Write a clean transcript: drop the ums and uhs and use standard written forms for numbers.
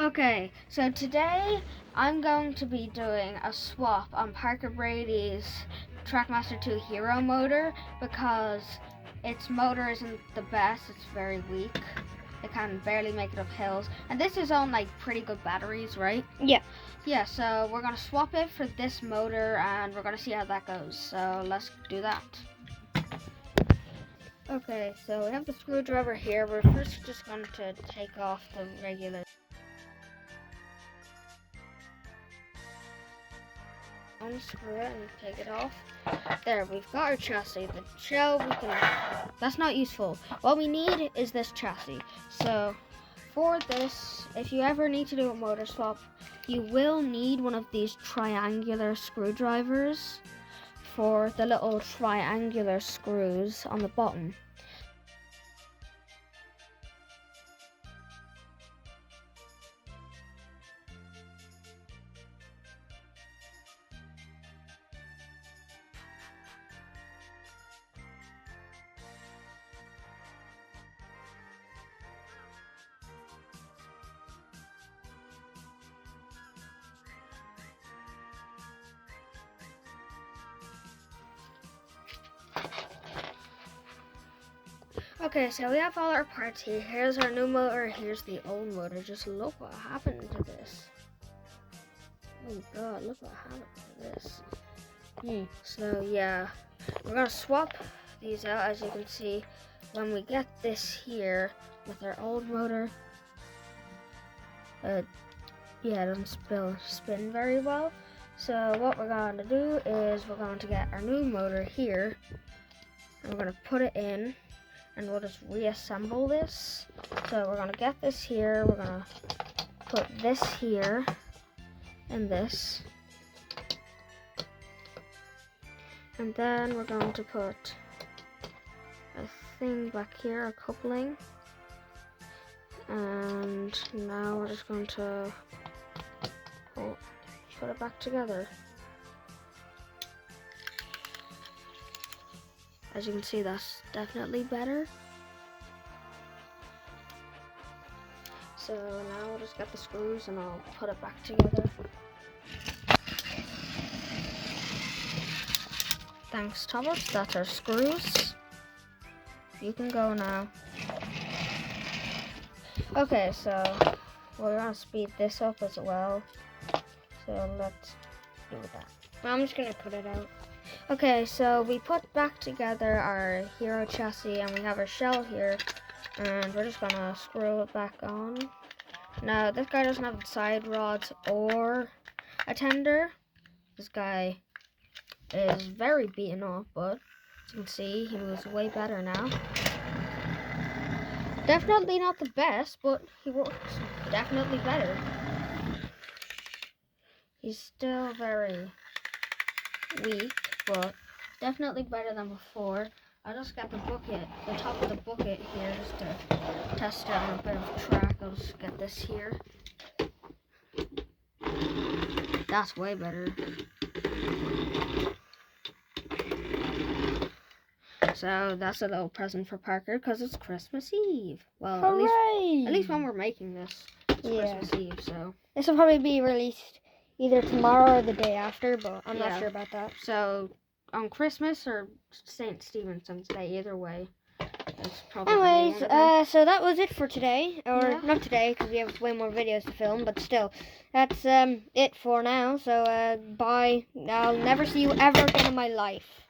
Okay, so today I'm going to be doing a swap on Parker Brady's Trackmaster 2 Hero motor because its motor isn't the best, it's very weak. It can barely make it up hills. And this is on like pretty good batteries, right? Yeah. Yeah, so we're going to swap it for this motor and we're going to see how that goes. So let's do that. Okay, so we have the screwdriver here. We're first just going to take off the regular unscrew it and take it off. There, we've got our chassis. The shell, that's not useful. What we need is this chassis. So for this, if you ever need to do a motor swap, you will need one of these triangular screwdrivers for the little triangular screws on the bottom. Okay, so we have all our parts here. Here's our new motor, here's the old motor. Just look what happened to this. Oh god, look what happened to this. So yeah, we're gonna swap these out. As you can see, when we get this here with our old motor, yeah, it doesn't spin very well. So what we're going to do is we're going to get our new motor here, and we're going to put it in, and we'll just reassemble this. So we're going to get this here, we're going to put this here, and this. And then we're going to put a thing back here, a coupling. And now we're just going to put it back together. As you can see, that's definitely better. So now we'll just get the screws and I'll put it back together. Thanks, Thomas. That's our screws. You can go now. Okay, so we're gonna speed this up as well. So let's do that. I'm just gonna put it out. Okay, so we put back together our Hero chassis and we have our shell here, and we're just gonna screw it back on. Now this guy doesn't have side rods or a tender. This guy is very beaten up, but as you can see, he moves way better now. Definitely not the best, but he works definitely better. He's still very weak, but definitely better than before. I just got the bucket, the top of the bucket here, just to test it on a bit of track. I'll just get this here. That's way better. So that's a little present for Parker because it's Christmas Eve. Well, at least when we're making this, it's Christmas Eve. So this will probably be released either tomorrow or the day after, but I'm not sure about that. So on Christmas or St. Stephen's Day, either way. It's probably Anyways, so that was it for today, or not today because we have way more videos to film, but still, that's it for now. So bye. I'll never see you ever again in my life.